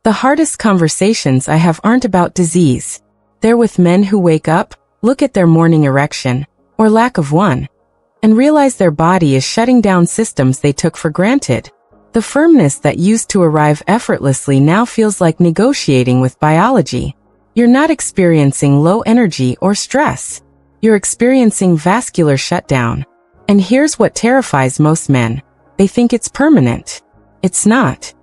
The hardest conversations I have aren't about disease. They're with men who wake up, look at their morning erection, or lack of one, and realize their body is shutting down systems they took for granted. The firmness that used to arrive effortlessly now feels like negotiating with biology. You're not experiencing low energy or stress. You're experiencing vascular shutdown. And here's what terrifies most men. They think it's permanent. It's not.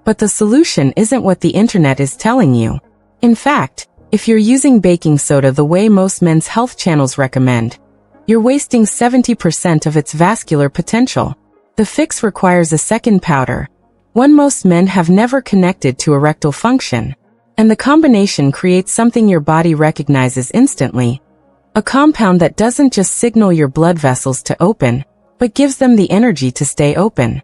But the solution isn't what the internet is telling you. In fact, if you're using baking soda the way most men's health channels recommend, you're wasting 70% of its vascular potential. The fix requires a second powder, one most men have never connected to erectile function. And the combination creates something your body recognizes instantly. A compound that doesn't just signal your blood vessels to open, but gives them the energy to stay open.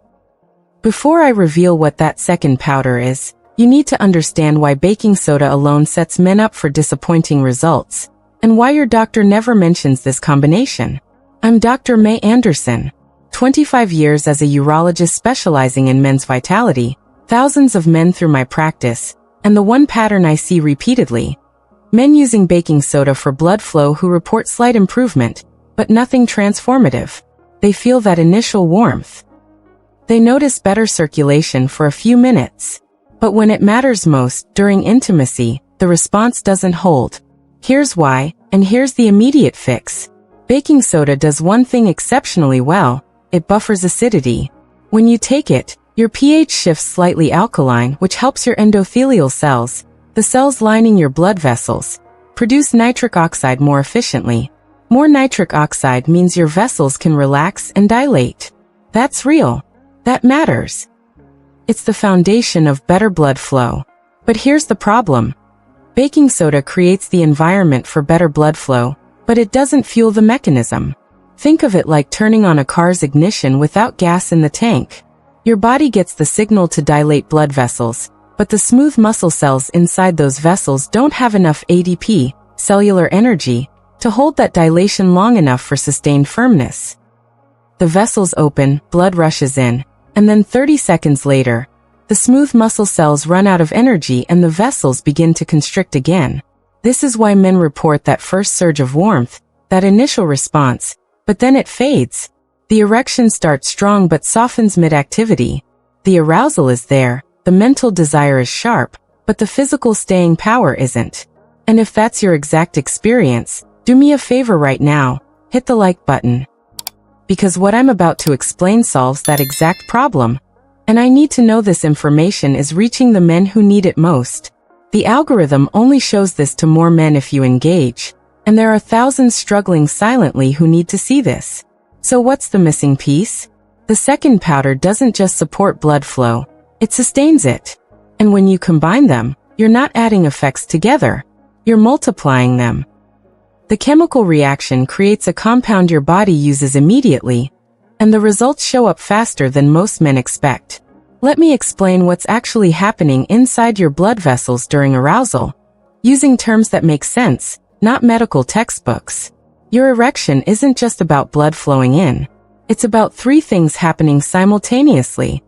Before I reveal what that second powder is, you need to understand why baking soda alone sets men up for disappointing results, and why your doctor never mentions this combination. I'm Dr. Mei Anderson. 25 years as a urologist specializing in men's vitality, thousands of men through my practice, and the one pattern I see repeatedly. Men using baking soda for blood flow who report slight improvement, but nothing transformative. They feel that initial warmth. They notice better circulation for a few minutes. But when it matters most, during intimacy, the response doesn't hold. Here's why, and here's the immediate fix. Baking soda does one thing exceptionally well. It buffers acidity. When you take it, your pH shifts slightly alkaline, which helps your endothelial cells, the cells lining your blood vessels, produce nitric oxide more efficiently. More nitric oxide means your vessels can relax and dilate. That's real. That matters. It's the foundation of better blood flow. But here's the problem. Baking soda creates the environment for better blood flow, but it doesn't fuel the mechanism. Think of it like turning on a car's ignition without gas in the tank. Your body gets the signal to dilate blood vessels, but the smooth muscle cells inside those vessels don't have enough ADP, cellular energy, to hold that dilation long enough for sustained firmness. The vessels open, blood rushes in, and then 30 seconds later, the smooth muscle cells run out of energy and the vessels begin to constrict again. This is why men report that first surge of warmth, that initial response, but then it fades. The erection starts strong but softens mid-activity. The arousal is there, the mental desire is sharp, but the physical staying power isn't. And if that's your exact experience, do me a favor right now, hit the like button. Because what I'm about to explain solves that exact problem. And I need to know this information is reaching the men who need it most. The algorithm only shows this to more men if you engage. And there are thousands struggling silently who need to see this. So what's the missing piece? The second powder doesn't just support blood flow, it sustains it. And when you combine them, you're not adding effects together, you're multiplying them. The chemical reaction creates a compound your body uses immediately, and the results show up faster than most men expect. Let me explain what's actually happening inside your blood vessels during arousal, using terms that make sense, not medical textbooks. Your erection isn't just about blood flowing in. It's about three things happening simultaneously.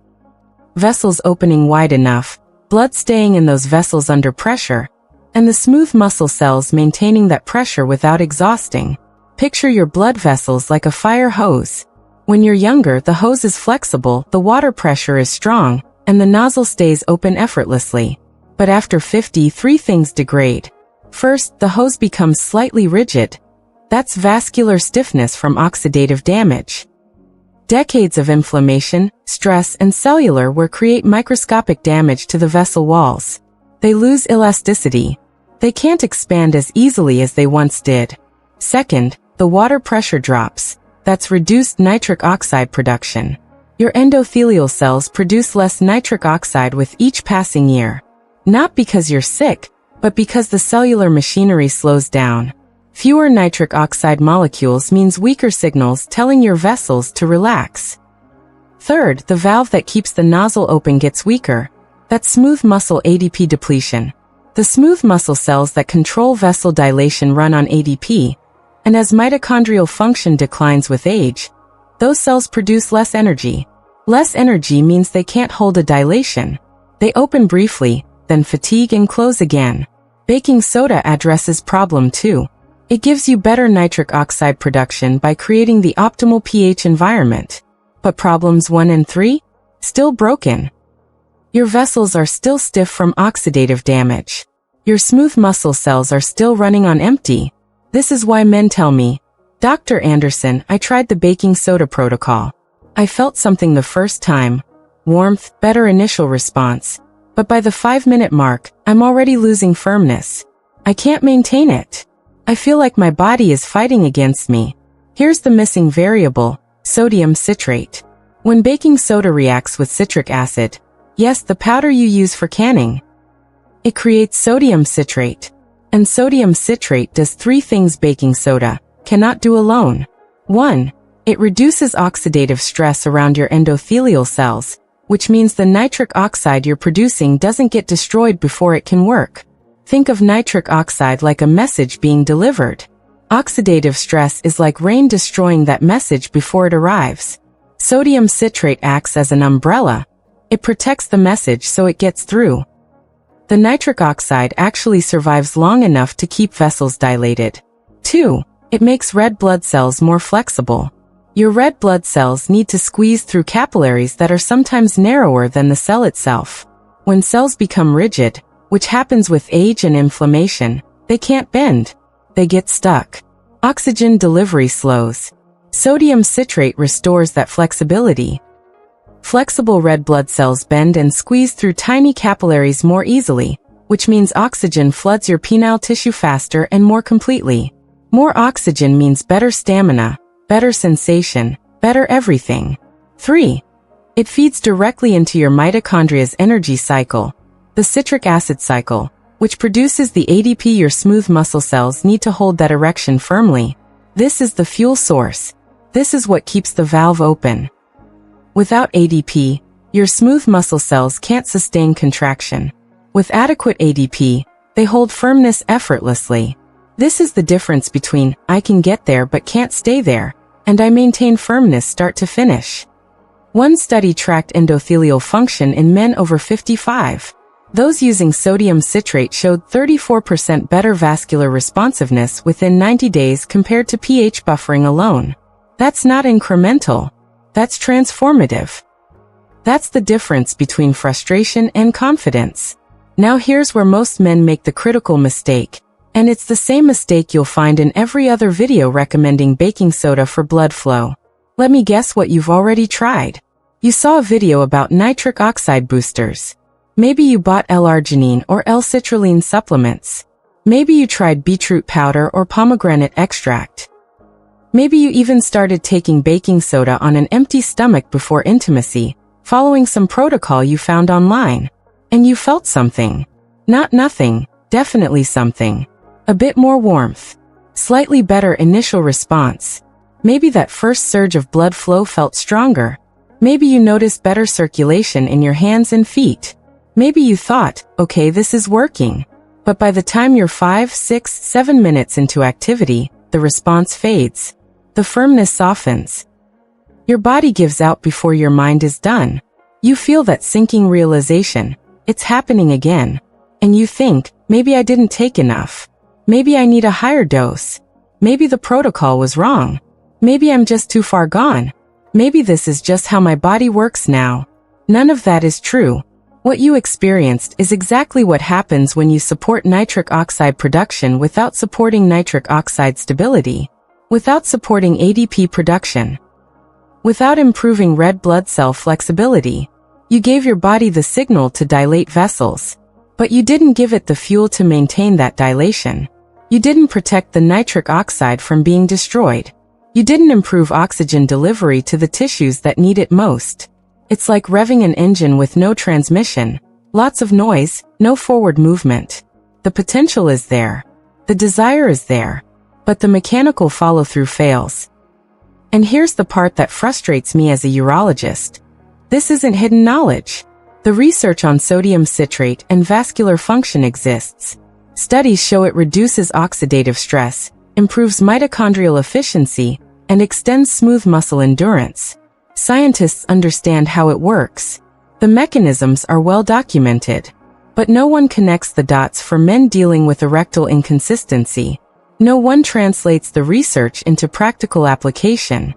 Vessels opening wide enough, blood staying in those vessels under pressure, and the smooth muscle cells maintaining that pressure without exhausting. Picture your blood vessels like a fire hose. When you're younger, the hose is flexible, the water pressure is strong, and the nozzle stays open effortlessly. But after 50, three things degrade. First, the hose becomes slightly rigid. That's vascular stiffness from oxidative damage. Decades of inflammation, stress, and cellular wear create microscopic damage to the vessel walls. They lose elasticity. They can't expand as easily as they once did. Second, the water pressure drops. That's reduced nitric oxide production. Your endothelial cells produce less nitric oxide with each passing year. Not because you're sick, but because the cellular machinery slows down. Fewer nitric oxide molecules means weaker signals telling your vessels to relax. Third, the valve that keeps the nozzle open gets weaker. That's smooth muscle ADP depletion. The smooth muscle cells that control vessel dilation run on ADP, and as mitochondrial function declines with age, those cells produce less energy. Less energy means they can't hold a dilation. They open briefly, then fatigue and close again. Baking soda addresses problem 2. It gives you better nitric oxide production by creating the optimal pH environment. But problems 1 and 3? Still broken. Your vessels are still stiff from oxidative damage. Your smooth muscle cells are still running on empty. This is why men tell me, Dr. Anderson, I tried the baking soda protocol. I felt something the first time. Warmth, better initial response. But by the 5-minute mark, I'm already losing firmness. I can't maintain it. I feel like my body is fighting against me. Here's the missing variable, sodium citrate. When baking soda reacts with citric acid, yes, the powder you use for canning, it creates sodium citrate. And sodium citrate does 3 things baking soda cannot do alone. 1. It reduces oxidative stress around your endothelial cells, which means the nitric oxide you're producing doesn't get destroyed before it can work. Think of nitric oxide like a message being delivered. Oxidative stress is like rain destroying that message before it arrives. Sodium citrate acts as an umbrella. It protects the message so it gets through. The nitric oxide actually survives long enough to keep vessels dilated. 2. It makes red blood cells more flexible. Your red blood cells need to squeeze through capillaries that are sometimes narrower than the cell itself. When cells become rigid, which happens with age and inflammation, they can't bend. They get stuck. Oxygen delivery slows. Sodium citrate restores that flexibility. Flexible red blood cells bend and squeeze through tiny capillaries more easily, which means oxygen floods your penile tissue faster and more completely. More oxygen means better stamina, better sensation, better everything. 3. It feeds directly into your mitochondria's energy cycle, the citric acid cycle, which produces the ADP your smooth muscle cells need to hold that erection firmly. This is the fuel source. This is what keeps the valve open. Without ADP, your smooth muscle cells can't sustain contraction. With adequate ADP, they hold firmness effortlessly. This is the difference between, I can get there but can't stay there, and I maintain firmness start to finish. One study tracked endothelial function in men over 55. Those using sodium citrate showed 34% better vascular responsiveness within 90 days compared to pH buffering alone. That's not incremental. That's transformative. That's the difference between frustration and confidence. Now here's where most men make the critical mistake. And it's the same mistake you'll find in every other video recommending baking soda for blood flow. Let me guess what you've already tried. You saw a video about nitric oxide boosters. Maybe you bought L-arginine or L-citrulline supplements. Maybe you tried beetroot powder or pomegranate extract. Maybe you even started taking baking soda on an empty stomach before intimacy, following some protocol you found online. And you felt something. Not nothing, definitely something. A bit more warmth. Slightly better initial response. Maybe that first surge of blood flow felt stronger. Maybe you noticed better circulation in your hands and feet. Maybe you thought, okay, this is working. But by the time you're 5, 6, 7 minutes into activity, the response fades. The firmness softens. Your body gives out before your mind is done. You feel that sinking realization. It's happening again. And you think, maybe I didn't take enough. Maybe I need a higher dose. Maybe the protocol was wrong. Maybe I'm just too far gone. Maybe this is just how my body works now. None of that is true. What you experienced is exactly what happens when you support nitric oxide production without supporting nitric oxide stability, without supporting ADP production, without improving red blood cell flexibility. You gave your body the signal to dilate vessels, but you didn't give it the fuel to maintain that dilation. You didn't protect the nitric oxide from being destroyed. You didn't improve oxygen delivery to the tissues that need it most. It's like revving an engine with no transmission. Lots of noise, no forward movement. The potential is there. The desire is there. But the mechanical follow-through fails. And here's the part that frustrates me as a urologist. This isn't hidden knowledge. The research on sodium citrate and vascular function exists. Studies show it reduces oxidative stress, improves mitochondrial efficiency, and extends smooth muscle endurance. Scientists understand how it works. The mechanisms are well documented. But no one connects the dots for men dealing with erectile inconsistency. No one translates the research into practical application.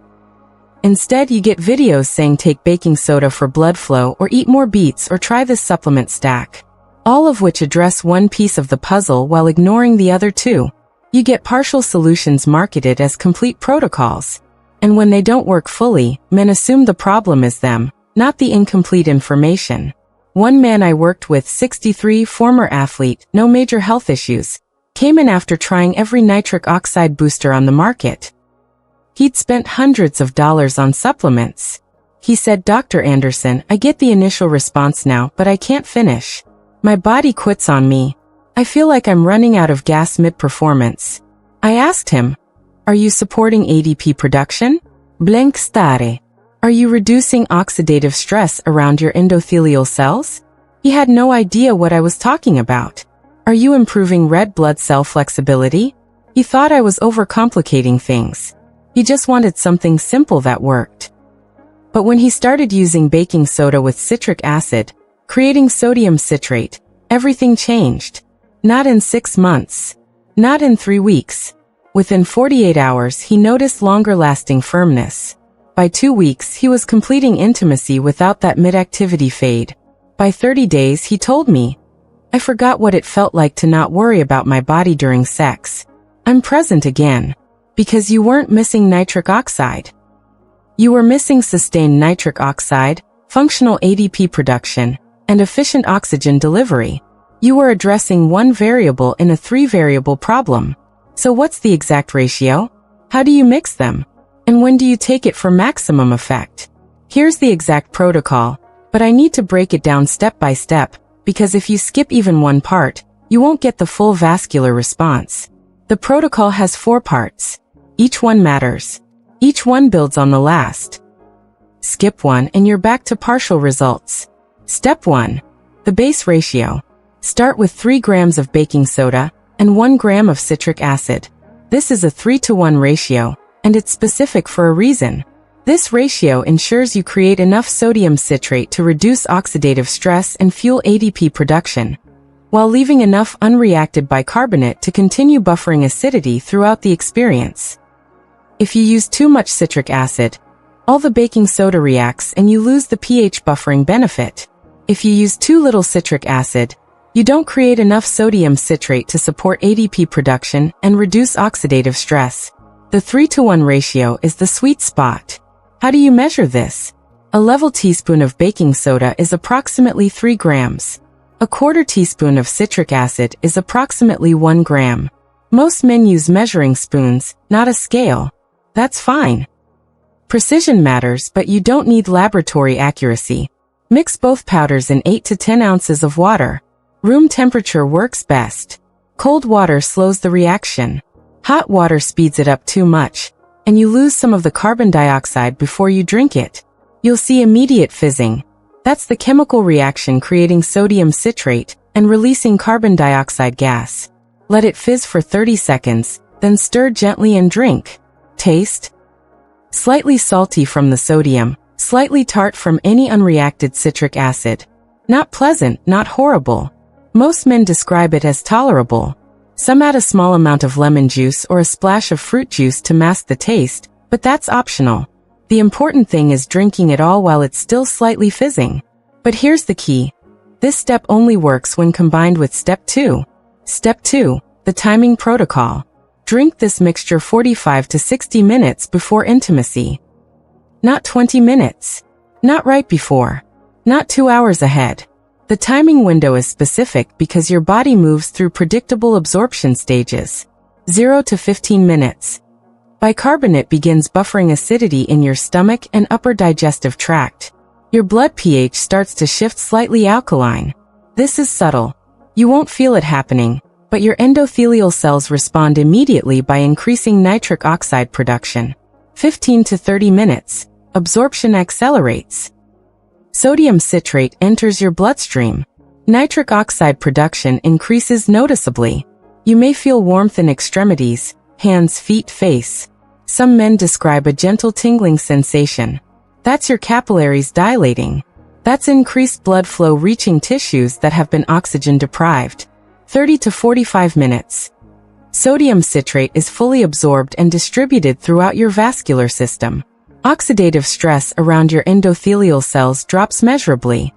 Instead, you get videos saying take baking soda for blood flow or eat more beets or try this supplement stack. All of which address one piece of the puzzle while ignoring the other two. You get partial solutions marketed as complete protocols. And when they don't work fully, men assume the problem is them, not the incomplete information. One man I worked with, 63, former athlete, no major health issues, came in after trying every nitric oxide booster on the market. He'd spent hundreds of dollars on supplements. He said, "Dr. Anderson, I get the initial response now, but I can't finish. My body quits on me. I feel like I'm running out of gas mid-performance." I asked him, "Are you supporting ADP production? Blank stare. Are you reducing oxidative stress around your endothelial cells?" He had no idea what I was talking about. "Are you improving red blood cell flexibility?" He thought I was overcomplicating things. He just wanted something simple that worked. But when he started using baking soda with citric acid, creating sodium citrate, everything changed. Not in 6 months. Not in 3 weeks. Within 48 hours, he noticed longer-lasting firmness. By 2 weeks, he was completing intimacy without that mid-activity fade. By 30 days, he told me, "I forgot what it felt like to not worry about my body during sex. I'm present again." Because you weren't missing nitric oxide. You were missing sustained nitric oxide, functional ADP production, and efficient oxygen delivery. You were addressing one variable in a 3-variable problem. So what's the exact ratio? How do you mix them? And when do you take it for maximum effect? Here's the exact protocol, but I need to break it down step by step, because if you skip even one part, you won't get the full vascular response. The protocol has 4 parts. Each one matters. Each one builds on the last. Skip one and you're back to partial results. Step 1. The base ratio. Start with 3 grams of baking soda and 1 gram of citric acid. This is a 3-to-1 ratio, and it's specific for a reason. This ratio ensures you create enough sodium citrate to reduce oxidative stress and fuel ADP production, while leaving enough unreacted bicarbonate to continue buffering acidity throughout the experience. If you use too much citric acid, all the baking soda reacts and you lose the pH buffering benefit. If you use too little citric acid, you don't create enough sodium citrate to support ADP production and reduce oxidative stress. The 3-to-1 ratio is the sweet spot. How do you measure this? A level teaspoon of baking soda is approximately 3 grams. A quarter teaspoon of citric acid is approximately 1 gram. Most men use measuring spoons, not a scale. That's fine. Precision matters, but you don't need laboratory accuracy. Mix both powders in 8 to 10 ounces of water. Room temperature works best. Cold water slows the reaction. Hot water speeds it up too much, and you lose some of the carbon dioxide before you drink it. You'll see immediate fizzing. That's the chemical reaction creating sodium citrate and releasing carbon dioxide gas. Let it fizz for 30 seconds, then stir gently and drink. Taste? Slightly salty from the sodium, slightly tart from any unreacted citric acid. Not pleasant, not horrible. Most men describe it as tolerable. Some add a small amount of lemon juice or a splash of fruit juice to mask the taste, but that's optional. The important thing is drinking it all while it's still slightly fizzing. But here's the key. This step only works when combined with Step 2. Step 2, the timing protocol. Drink this mixture 45 to 60 minutes before intimacy. Not 20 minutes. Not right before. Not 2 hours ahead. The timing window is specific because your body moves through predictable absorption stages. 0 to 15 minutes. Bicarbonate begins buffering acidity in your stomach and upper digestive tract. Your blood pH starts to shift slightly alkaline. This is subtle. You won't feel it happening, but your endothelial cells respond immediately by increasing nitric oxide production. 15 to 30 minutes. Absorption accelerates. Sodium citrate enters your bloodstream. Nitric oxide production increases noticeably. You may feel warmth in extremities, hands, feet, face. Some men describe a gentle tingling sensation. That's your capillaries dilating. That's increased blood flow reaching tissues that have been oxygen deprived. 30 to 45 minutes. Sodium citrate is fully absorbed and distributed throughout your vascular system. Oxidative stress around your endothelial cells drops measurably.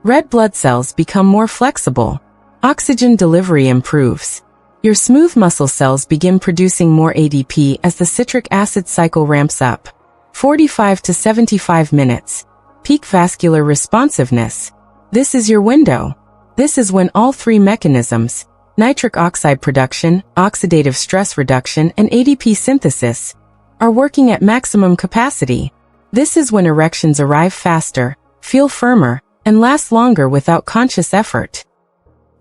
Red blood cells become more flexible. Oxygen delivery improves. Your smooth muscle cells begin producing more ADP as the citric acid cycle ramps up. 45 to 75 minutes. Peak vascular responsiveness. This is your window. This is when all three mechanisms, nitric oxide production, oxidative stress reduction, and ADP synthesis, are working at maximum capacity. This is when erections arrive faster, feel firmer, and last longer without conscious effort.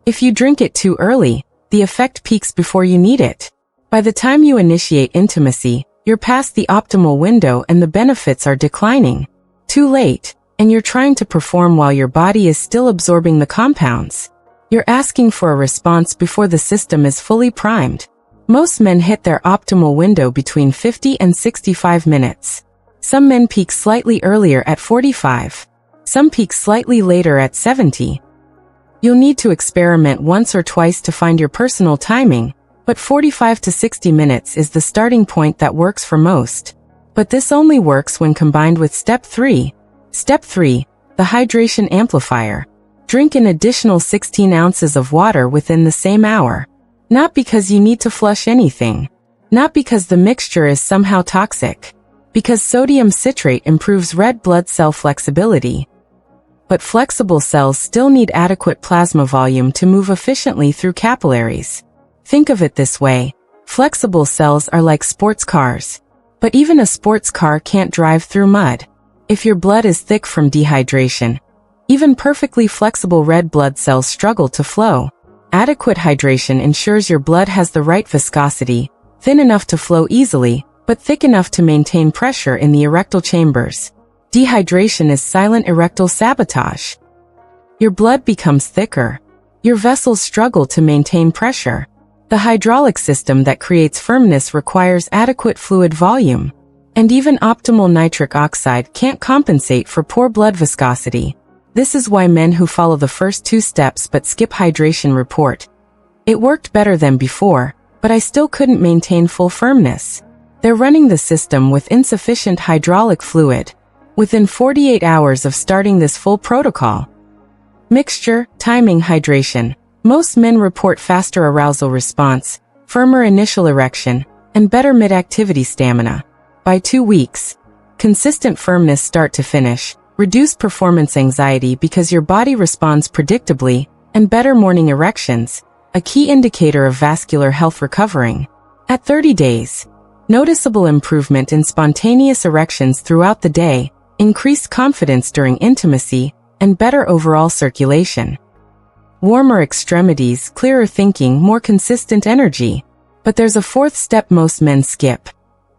If you drink it too early, the effect peaks before you need it. By the time you initiate intimacy, you're past the optimal window and the benefits are declining. Too late, and you're trying to perform while your body is still absorbing the compounds. You're asking for a response before the system is fully primed. Most men hit their optimal window between 50 and 65 minutes. Some men peak slightly earlier at 45. Some peak slightly later at 70. You'll need to experiment once or twice to find your personal timing, but 45 to 60 minutes is the starting point that works for most. But this only works when combined with Step 3. Step 3, the hydration amplifier. Drink an additional 16 ounces of water within the same hour. Not because you need to flush anything. Not because the mixture is somehow toxic. Because sodium citrate improves red blood cell flexibility. But flexible cells still need adequate plasma volume to move efficiently through capillaries. Think of it this way. Flexible cells are like sports cars. But even a sports car can't drive through mud. If your blood is thick from dehydration, even perfectly flexible red blood cells struggle to flow. Adequate hydration ensures your blood has the right viscosity, thin enough to flow easily, but thick enough to maintain pressure in the erectile chambers. Dehydration is silent erectile sabotage. Your blood becomes thicker. Your vessels struggle to maintain pressure. The hydraulic system that creates firmness requires adequate fluid volume. And even optimal nitric oxide can't compensate for poor blood viscosity. This is why men who follow the first two steps but skip hydration report, "It worked better than before, but I still couldn't maintain full firmness." They're running the system with insufficient hydraulic fluid. Within 48 hours of starting this full protocol. Mixture, timing, hydration. Most men report faster arousal response, firmer initial erection, and better mid-activity stamina. By 2 weeks, consistent firmness start to finish, reduced performance anxiety because your body responds predictably, and better morning erections, a key indicator of vascular health recovering. At 30 days, noticeable improvement in spontaneous erections throughout the day, increased confidence during intimacy, and better overall circulation. Warmer extremities, clearer thinking, more consistent energy. But there's a fourth step most men skip.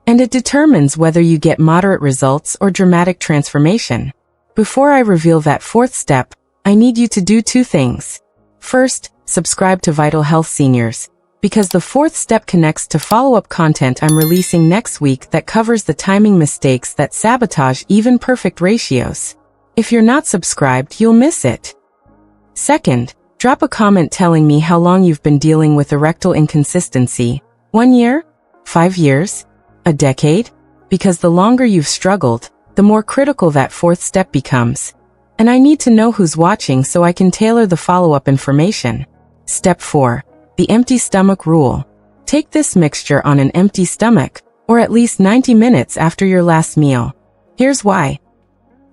And it determines whether you get moderate results or dramatic transformation. Before I reveal that fourth step, I need you to do 2 things. First, subscribe to Vital Health Seniors, because the fourth step connects to follow-up content I'm releasing next week that covers the timing mistakes that sabotage even perfect ratios. If you're not subscribed, you'll miss it. Second, drop a comment telling me how long you've been dealing with erectile inconsistency. 1 year? 5 years? A decade? Because the longer you've struggled, the more critical that fourth step becomes. And I need to know who's watching so I can tailor the follow-up information. Step 4. The empty stomach rule. Take this mixture on an empty stomach, or at least 90 minutes after your last meal. Here's why.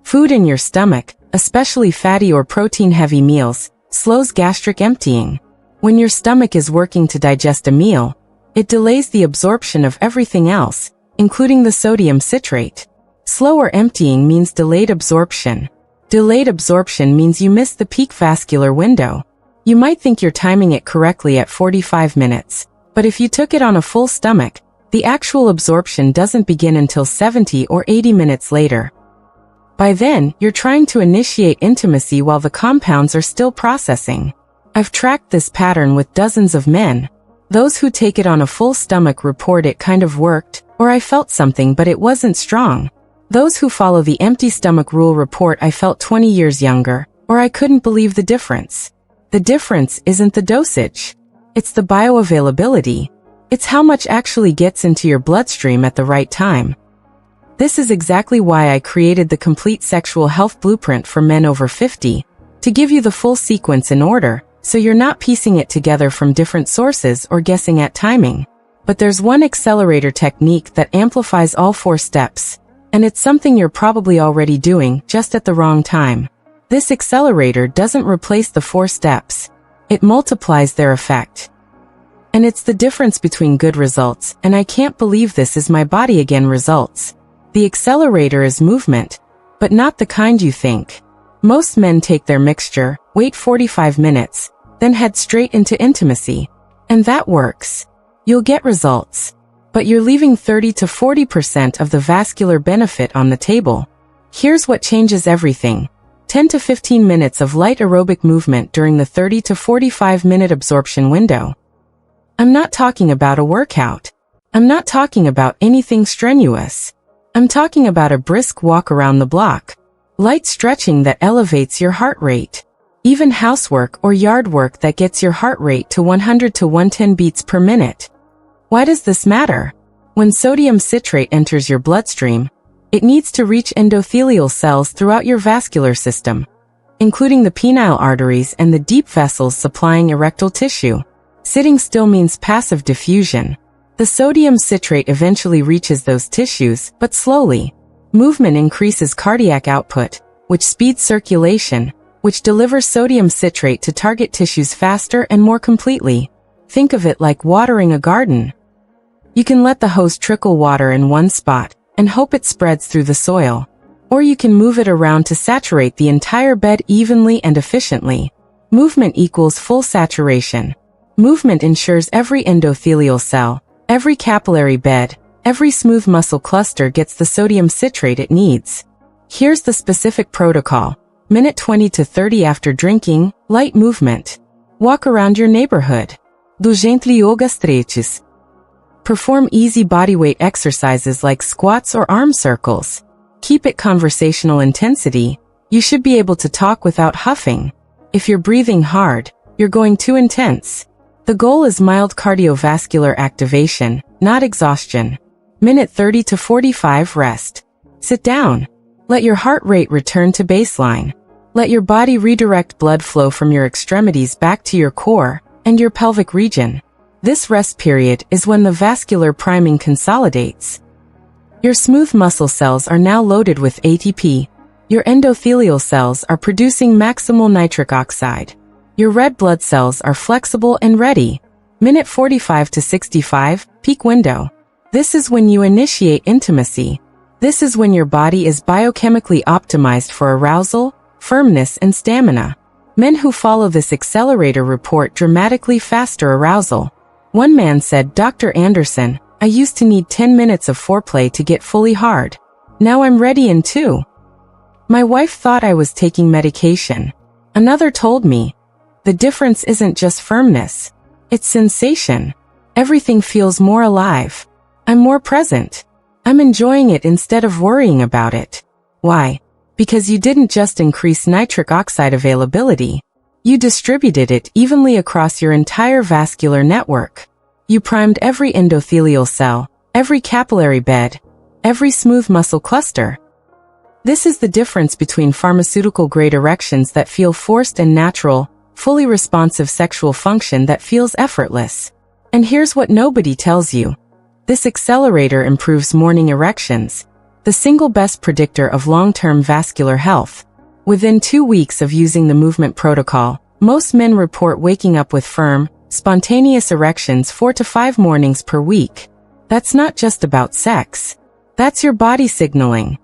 Food in your stomach, especially fatty or protein-heavy meals, slows gastric emptying. When your stomach is working to digest a meal, it delays the absorption of everything else, including the sodium citrate. Slower emptying means delayed absorption. Delayed absorption means you miss the peak vascular window. You might think you're timing it correctly at 45 minutes, but if you took it on a full stomach, the actual absorption doesn't begin until 70 or 80 minutes later. By then, you're trying to initiate intimacy while the compounds are still processing. I've tracked this pattern with dozens of men. Those who take it on a full stomach report it kind of worked, or I felt something but it wasn't strong. Those who follow the empty stomach rule report I felt 20 years younger, or I couldn't believe the difference. The difference isn't the dosage. It's the bioavailability. It's how much actually gets into your bloodstream at the right time. This is exactly why I created the complete sexual health blueprint for men over 50, to give you the full sequence in order, so you're not piecing it together from different sources or guessing at timing. But there's one accelerator technique that amplifies all 4 steps, and it's something you're probably already doing, just at the wrong time. This accelerator doesn't replace the 4 steps. It multiplies their effect. And it's the difference between good results, and I can't believe this is my body again results. The accelerator is movement, but not the kind you think. Most men take their mixture, wait 45 minutes, then head straight into intimacy. And that works. You'll get results. But you're leaving 30 to 40% of the vascular benefit on the table. Here's what changes everything. 10 to 15 minutes of light aerobic movement during the 30 to 45 minute absorption window. I'm not talking about a workout. I'm not talking about anything strenuous. I'm talking about a brisk walk around the block. Light stretching that elevates your heart rate. Even housework or yard work that gets your heart rate to 100 to 110 beats per minute. Why does this matter? When sodium citrate enters your bloodstream, it needs to reach endothelial cells throughout your vascular system, including the penile arteries and the deep vessels supplying erectile tissue. Sitting still means passive diffusion. The sodium citrate eventually reaches those tissues, but slowly. Movement increases cardiac output, which speeds circulation, which delivers sodium citrate to target tissues faster and more completely. Think of it like watering a garden. You can let the hose trickle water in one spot and hope it spreads through the soil. Or you can move it around to saturate the entire bed evenly and efficiently. Movement equals full saturation. Movement ensures every endothelial cell, every capillary bed, every smooth muscle cluster gets the sodium citrate it needs. Here's the specific protocol. Minute 20 to 30 after drinking, light movement. Walk around your neighborhood. Do gently yoga stretches. Perform easy bodyweight exercises like squats or arm circles. Keep it conversational intensity. You should be able to talk without huffing. If you're breathing hard, you're going too intense. The goal is mild cardiovascular activation, not exhaustion. Minute 30 to 45 rest. Sit down. Let your heart rate return to baseline. Let your body redirect blood flow from your extremities back to your core and your pelvic region. This rest period is when the vascular priming consolidates. Your smooth muscle cells are now loaded with ATP. Your endothelial cells are producing maximal nitric oxide. Your red blood cells are flexible and ready. Minute 45 to 65, peak window. This is when you initiate intimacy. This is when your body is biochemically optimized for arousal, firmness, and stamina. Men who follow this accelerator report dramatically faster arousal. One man said, "Dr. Anderson, I used to need 10 minutes of foreplay to get fully hard. Now I'm ready in 2. My wife thought I was taking medication." Another told me, "The difference isn't just firmness. It's sensation. Everything feels more alive. I'm more present. I'm enjoying it instead of worrying about it." Why? Because you didn't just increase nitric oxide availability. You distributed it evenly across your entire vascular network. You primed every endothelial cell, every capillary bed, every smooth muscle cluster. This is the difference between pharmaceutical-grade erections that feel forced and natural, fully responsive sexual function that feels effortless. And here's what nobody tells you. This accelerator improves morning erections, the single best predictor of long-term vascular health. Within 2 weeks of using the movement protocol, most men report waking up with firm, spontaneous erections 4 to 5 mornings per week. That's not just about sex. That's your body signaling.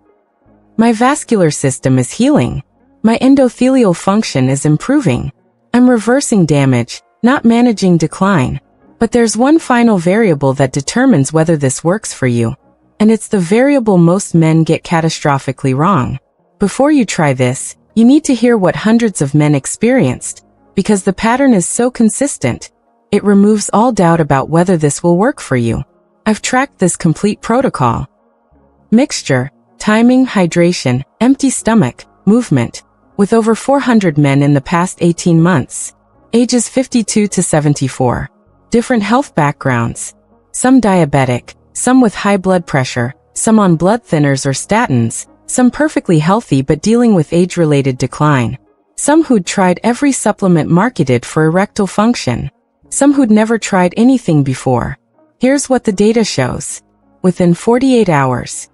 My vascular system is healing. My endothelial function is improving. I'm reversing damage, not managing decline. But there's one final variable that determines whether this works for you. And it's the variable most men get catastrophically wrong. Before you try this, you need to hear what hundreds of men experienced, because the pattern is so consistent. It removes all doubt about whether this will work for you. I've tracked this complete protocol. Mixture, timing, hydration, empty stomach, movement, with over 400 men in the past 18 months. Ages 52 to 74. Different health backgrounds. Some diabetic, some with high blood pressure, some on blood thinners or statins, some perfectly healthy but dealing with age-related decline. Some who'd tried every supplement marketed for erectile function. Some who'd never tried anything before. Here's what the data shows. Within 48 hours,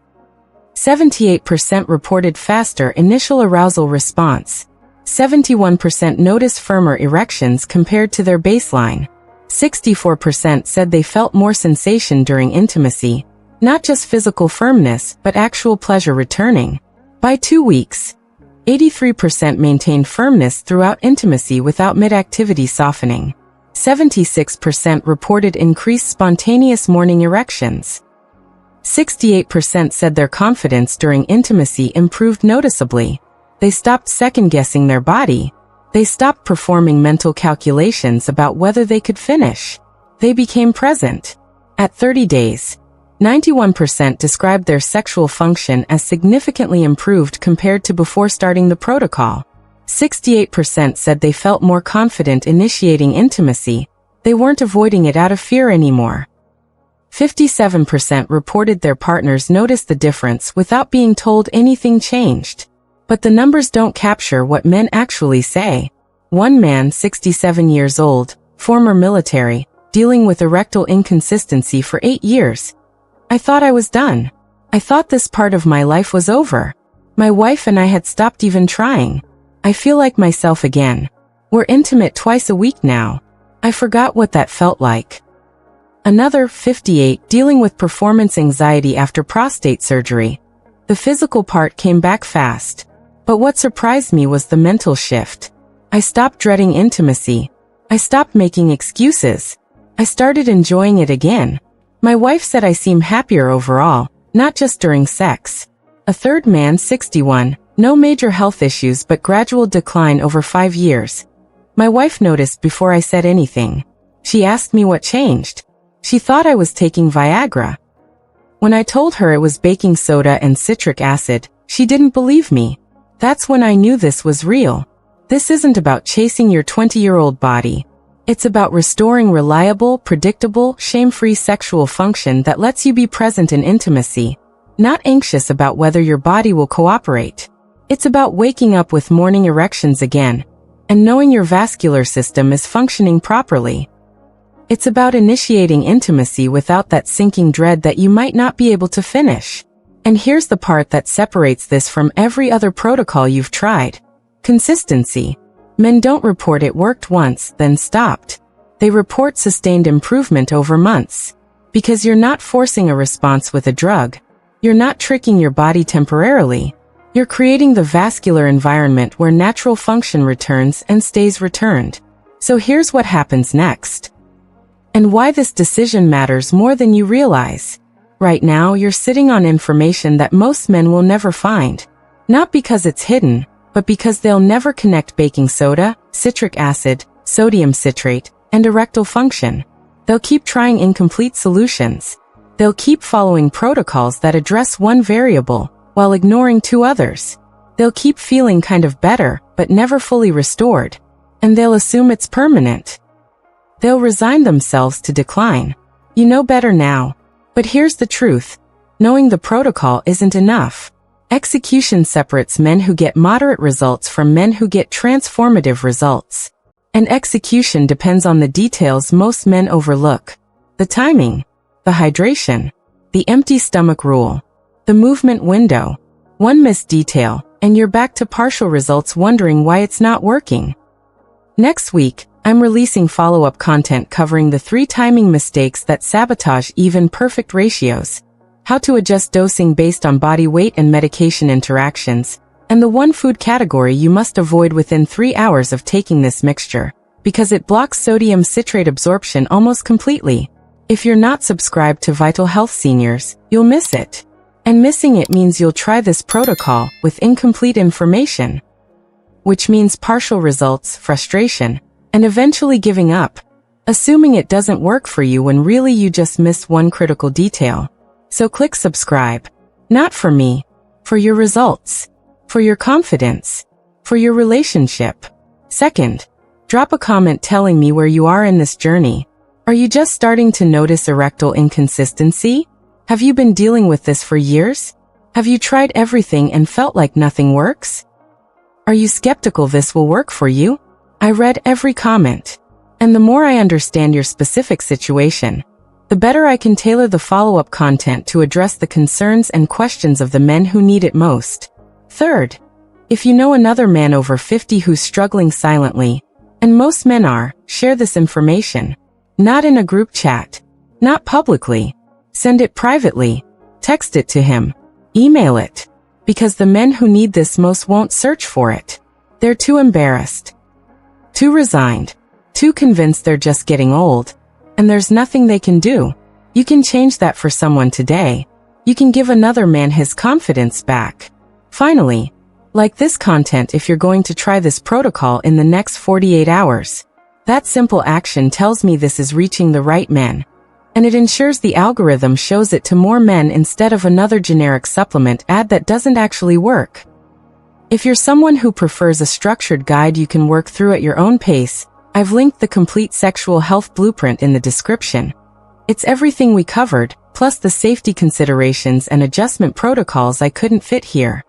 78% reported faster initial arousal response. 71% noticed firmer erections compared to their baseline. 64% said they felt more sensation during intimacy, not just physical firmness but actual pleasure returning. By 2 weeks, 83% maintained firmness throughout intimacy without mid-activity softening. 76% reported increased spontaneous morning erections. 68% said their confidence during intimacy improved noticeably. They stopped second-guessing their body. They stopped performing mental calculations about whether they could finish. They became present. At 30 days, 91% described their sexual function as significantly improved compared to before starting the protocol. 68% said they felt more confident initiating intimacy. They weren't avoiding it out of fear anymore. 57% reported their partners noticed the difference without being told anything changed. But the numbers don't capture what men actually say. One man, 67 years old, former military, dealing with erectile inconsistency for 8 years. I thought I was done. I thought this part of my life was over. My wife and I had stopped even trying. I feel like myself again. We're intimate twice a week now. I forgot what that felt like. Another, 58, dealing with performance anxiety after prostate surgery. The physical part came back fast. But what surprised me was the mental shift. I stopped dreading intimacy. I stopped making excuses. I started enjoying it again. My wife said I seem happier overall, not just during sex. A third man, 61, no major health issues but gradual decline over 5 years. My wife noticed before I said anything. She asked me what changed. She thought I was taking Viagra. When I told her it was baking soda and citric acid, she didn't believe me. That's when I knew this was real. This isn't about chasing your 20-year-old body. It's about restoring reliable, predictable, shame-free sexual function that lets you be present in intimacy, not anxious about whether your body will cooperate. It's about waking up with morning erections again, and knowing your vascular system is functioning properly. It's about initiating intimacy without that sinking dread that you might not be able to finish. And here's the part that separates this from every other protocol you've tried. Consistency. Men don't report it worked once, then stopped. They report sustained improvement over months. Because you're not forcing a response with a drug. You're not tricking your body temporarily. You're creating the vascular environment where natural function returns and stays returned. So here's what happens next. And why this decision matters more than you realize. Right now, you're sitting on information that most men will never find. Not because it's hidden, but because they'll never connect baking soda, citric acid, sodium citrate, and erectile function. They'll keep trying incomplete solutions. They'll keep following protocols that address one variable, while ignoring 2 others. They'll keep feeling kind of better, but never fully restored. And they'll assume it's permanent. They'll resign themselves to decline. You know better now. But here's the truth. Knowing the protocol isn't enough. Execution separates men who get moderate results from men who get transformative results. And execution depends on the details most men overlook. The timing, the hydration, the empty stomach rule, the movement window. One missed detail, and you're back to partial results wondering why it's not working. Next week, I'm releasing follow-up content covering the 3 timing mistakes that sabotage even perfect ratios, how to adjust dosing based on body weight and medication interactions, and the 1 food category you must avoid within 3 hours of taking this mixture, because it blocks sodium citrate absorption almost completely. If you're not subscribed to Vital Health Seniors, you'll miss it. And missing it means you'll try this protocol with incomplete information, which means partial results, frustration, and eventually giving up, assuming it doesn't work for you when really you just missed one critical detail. So click subscribe. Not for me, For your results. For your confidence. For your relationship. Second, drop a comment telling me where you are in this journey. Are you just starting to notice erectile inconsistency? Have you been dealing with this for years? Have you tried everything and felt like nothing works? Are you skeptical this will work for you? I read every comment. And the more I understand your specific situation, the better I can tailor the follow-up content to address the concerns and questions of the men who need it most. Third, if you know another man over 50 who's struggling silently, and most men are, share this information. Not in a group chat. Not publicly. Send it privately. Text it to him. Email it. Because the men who need this most won't search for it. They're too embarrassed. Too resigned. Too convinced they're just getting old. And there's nothing they can do. You can change that for someone today. You can give another man his confidence back. Finally, like this content if you're going to try this protocol in the next 48 hours. That simple action tells me this is reaching the right men. And it ensures the algorithm shows it to more men instead of another generic supplement ad that doesn't actually work. If you're someone who prefers a structured guide you can work through at your own pace, I've linked the complete sexual health blueprint in the description. It's everything we covered, plus the safety considerations and adjustment protocols I couldn't fit here.